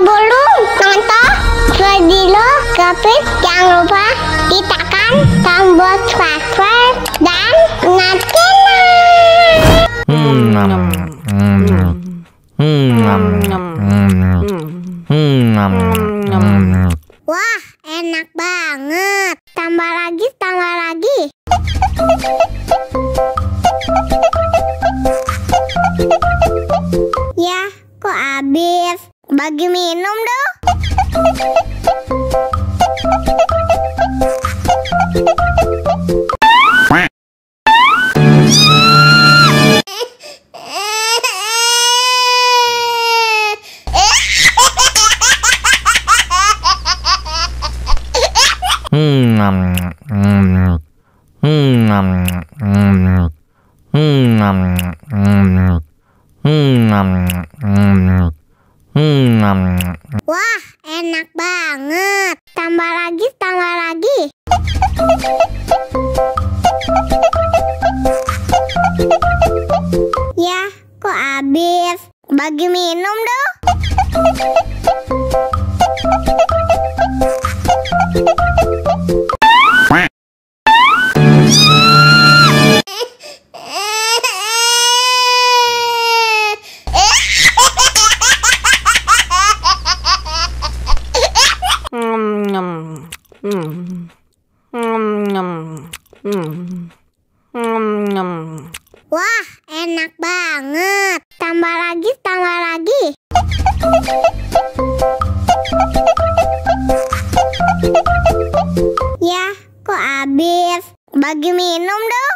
Sebelum nonton video Kepit, jangan lupa tekan tombol subscribe dan nyalakan. Wah, enak banget. Tambah lagi, tambah lagi. Ya, kok habis? Bagi minum dong. Wah, enak banget. Tambah lagi, tambah lagi. Ya, kok habis? Bagi minum dong. Wah, enak banget. Tambah lagi, tambah lagi. Ya, kok habis? Bagi minum dong.